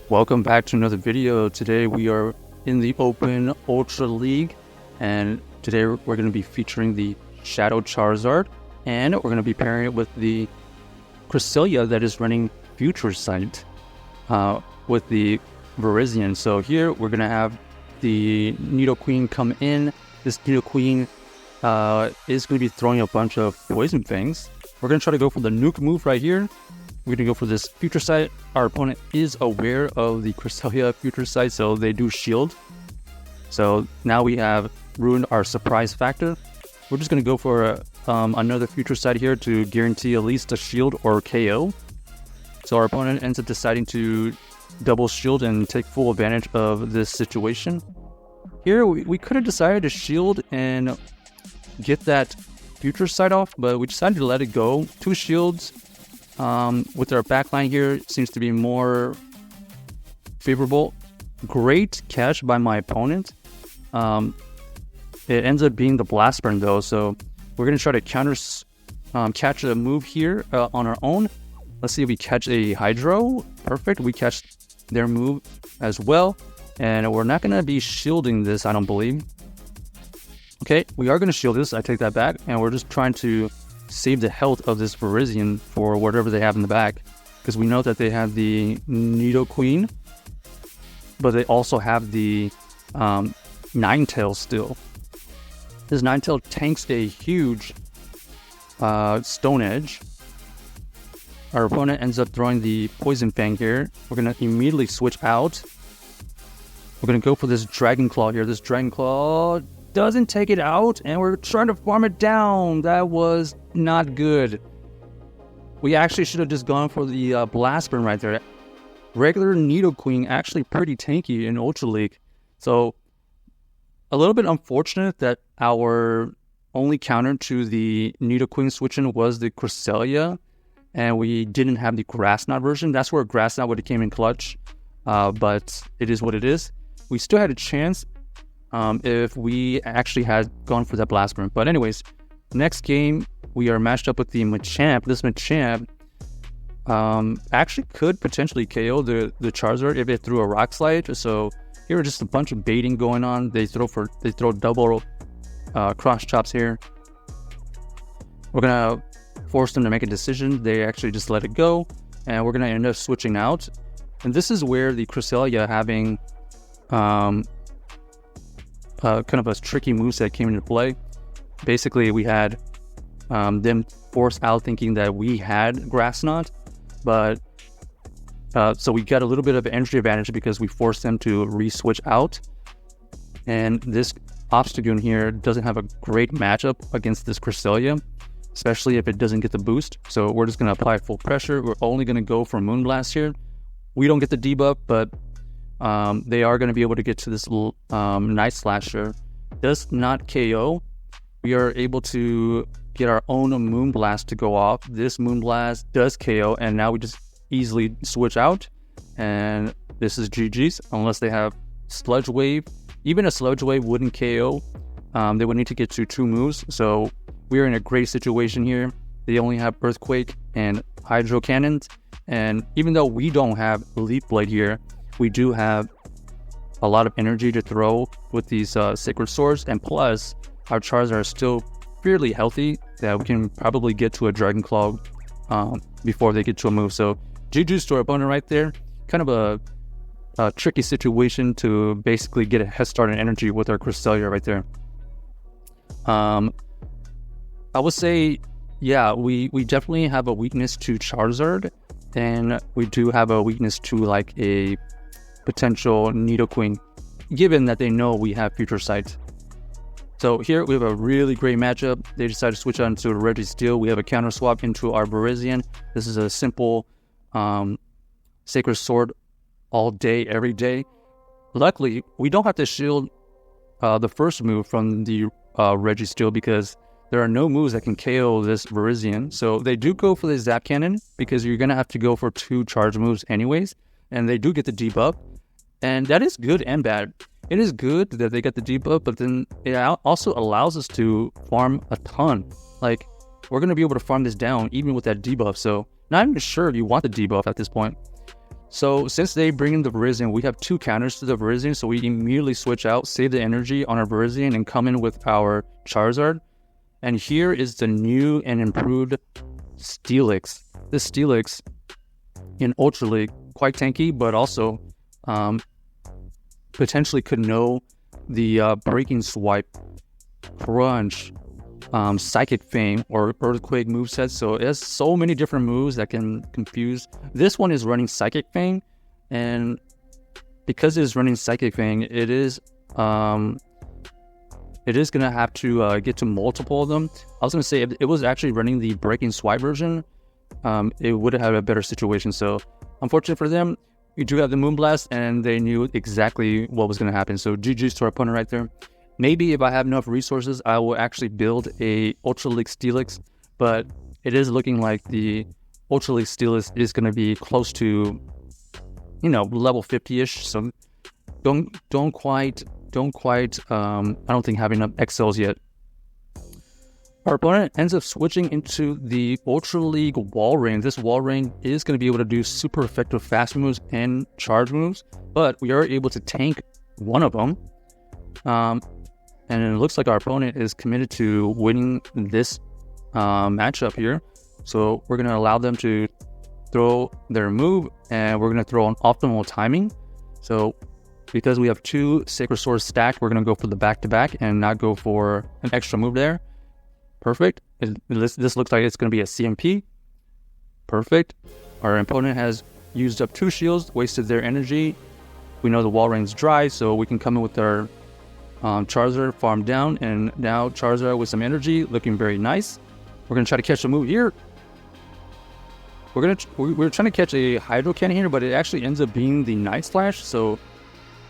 Welcome back to another video. Today we are in the Open Ultra League, and today we're going to be featuring the Shadow Charizard, and we're going to be pairing it with the Cresslia that is running Future Sight with the Virizion. So here we're going to have the Nidoqueen come in. This Nidoqueen is going to be throwing a bunch of Poison Fangs. We're going to try to go for the Nuke move right here. We're going to go for this Future Sight. Our opponent is aware of the Cresslia Future Sight, so they do shield. So now we have ruined our surprise factor. We're just going to go for another Future Sight here to guarantee at least a shield or KO. So our opponent ends up deciding to double shield and take full advantage of this situation. Here we could have decided to shield and get that Future Sight off, but we decided to let it go. 2 shields. With our backline here, seems to be more favorable. Great catch by my opponent. It ends up being the Blast Burn though, so we're going to try to catch a move here on our own. Let's see if we catch a Hydro. Perfect, we catch their move as well. And we're not going to be shielding this, I don't believe. Okay, we are going to shield this, I take that back. And we're just trying to save the health of this Virizion for whatever they have in the back, because we know that they have the Nidoqueen, but they also have the Ninetales still. This Ninetales tanks a huge Stone Edge. Our opponent ends up throwing the Poison Fang here. We're going to immediately switch out. We're going to go for this Dragon Claw here. This Dragon Claw doesn't take it out, and we're trying to farm it down. That was not good. We actually should have just gone for the Blast Burn right there. Regular Nidoqueen actually pretty tanky in Ultra League. So a little bit unfortunate that our only counter to the Nidoqueen switching was the Cresslia, and we didn't have the Grass Knot version. That's where Grass Knot would have came in clutch, but it is what it is. We still had a chance if we actually had gone for that Blast Burn. But anyways, next game we are matched up with the Machamp. This Machamp actually could potentially KO the Charizard if it threw a Rock Slide. So here are just a bunch of baiting going on. They throw double cross chops here. We're gonna force them to make a decision. They actually just let it go, and we're gonna end up switching out. And this is where the Cresslia having kind of a tricky moveset came into play. Basically, we had them force out thinking that we had Grass Knot, but so we got a little bit of an energy advantage because we forced them to re-switch out. And this Obstagoon here doesn't have a great matchup against this Cresslia, especially if it doesn't get the boost. So we're just going to apply full pressure. We're only going to go for Moonblast here. We don't get the debuff, but they are going to be able to get to this Night Slasher. Does not KO. We are able to get our own Moonblast to go off. This Moonblast does KO, and now we just easily switch out. And this is GG's, unless they have Sludge Wave. Even a Sludge Wave wouldn't KO. They would need to get to 2 moves. So we are in a great situation here. They only have Earthquake and Hydro Cannons. And even though we don't have Leaf Blade here, we do have a lot of energy to throw with these Sacred Swords, and plus our Charizard are still fairly healthy that we can probably get to a Dragon Claw before they get to a move. So GG's to our opponent right there. Kind of a tricky situation to basically get a head start in energy with our Cresslia right there. I would say, yeah, we definitely have a weakness to Charizard, and we do have a weakness to like a potential Nidoqueen, given that they know we have Future Sight. So here we have a really great matchup. They decided to switch on to Registeel. We have a counter swap into our Virizion. This is a simple Sacred Sword all day, every day. Luckily, we don't have to shield the first move from the Registeel because there are no moves that can KO this Virizion. So they do go for the Zap Cannon because you're going to have to go for 2 charge moves anyways. And they do get the debuff. And that is good and bad. It is good that they get the debuff, but then it also allows us to farm a ton. Like, we're going to be able to farm this down even with that debuff. So not even sure if you want the debuff at this point. So since they bring in the Virizion, we have 2 counters to the Virizion, so we immediately switch out, save the energy on our Virizion, and come in with our Charizard. And here is the new and improved Steelix. This Steelix in Ultra League, quite tanky, but also potentially could know the Breaking Swipe, Crunch, Psychic Fang, or Earthquake moveset. So it has so many different moves that can confuse. This one is running Psychic Fang, and because it is running Psychic Fang, it is gonna have to get to multiple of them. I was gonna say if it was actually running the Breaking Swipe version, it would have had a better situation. So unfortunate for them, we do have the Moonblast, and they knew exactly what was gonna happen. So GG's to our opponent right there. Maybe if I have enough resources, I will actually build a Ultra League Steelix, but it is looking like the Ultra League Steelix is going to be close to, level 50-ish. So don't quite. I don't think have enough XLs yet. Our opponent ends up switching into the Ultra League Walrein. This Walrein is going to be able to do super effective fast moves and charge moves, but we are able to tank one of them. And it looks like our opponent is committed to winning this matchup here. So we're going to allow them to throw their move, and we're going to throw an optimal timing. So because we have 2 Sacred Swords stacked, we're going to go for the back-to-back and not go for an extra move there. Perfect. This looks like it's going to be a CMP. Perfect. Our opponent has used up 2 shields, wasted their energy. We know the Walrein's dry, so we can come in with our Charizard farm down, and now Charizard with some energy, looking very nice. We're gonna try to catch a move here. We're trying to catch a Hydro Cannon here, but it actually ends up being the Night Slash. So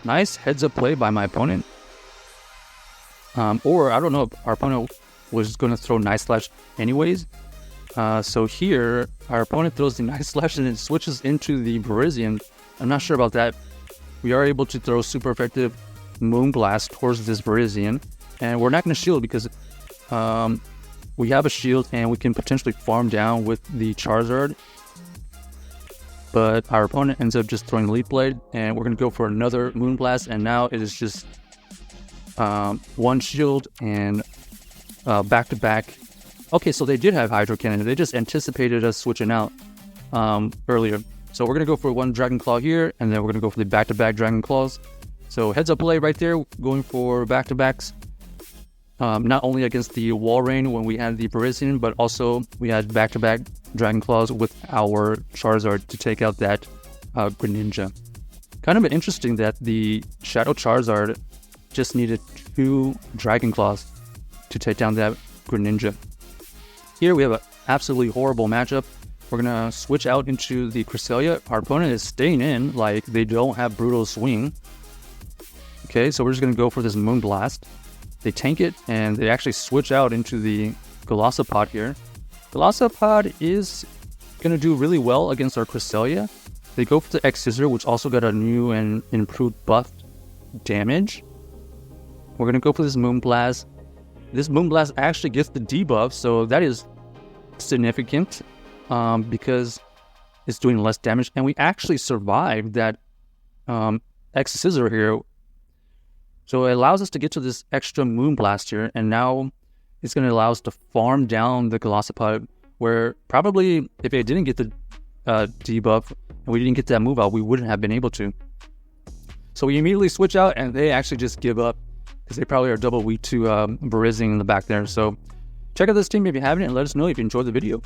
nice heads up play by my opponent. Or I don't know if our opponent was going to throw Night Slash anyways. So here our opponent throws the Night Slash and it switches into the Virizion. I'm not sure about that. We are able to throw super effective Moonblast towards this Virizion, and we're not going to shield because we have a shield and we can potentially farm down with the Charizard, but our opponent ends up just throwing Leaf Blade, and we're going to go for another Moonblast, and now it is just 1 shield and back to back. Okay, so they did have Hydro Cannon. They just anticipated us switching out earlier. So we're going to go for 1 Dragon Claw here, and then we're going to go for the back-to-back Dragon Claws. So heads up play right there, going for back-to-backs. Not only against the Walrein when we had the Virizion, but also we had back-to-back Dragon Claws with our Charizard to take out that Greninja. Kind of interesting that the Shadow Charizard just needed 2 Dragon Claws to take down that Greninja. Here we have an absolutely horrible matchup. We're going to switch out into the Cresslia. Our opponent is staying in like they don't have Brutal Swing. Okay, so we're just going to go for this Moonblast. They tank it, and they actually switch out into the Golisopod here. Golisopod is going to do really well against our Cresslia. They go for the X-Scissor, which also got a new and improved buff damage. We're going to go for this Moonblast. This Moonblast actually gets the debuff, so that is significant because it's doing less damage. And we actually survived that X-Scissor here. So it allows us to get to this extra Moonblast here, and now it's going to allow us to farm down the Golisopod, where probably if it didn't get the debuff and we didn't get that move out, we wouldn't have been able to. So we immediately switch out, and they actually just give up because they probably are double weak to Virizion in the back there. So check out this team if you haven't, and let us know if you enjoyed the video.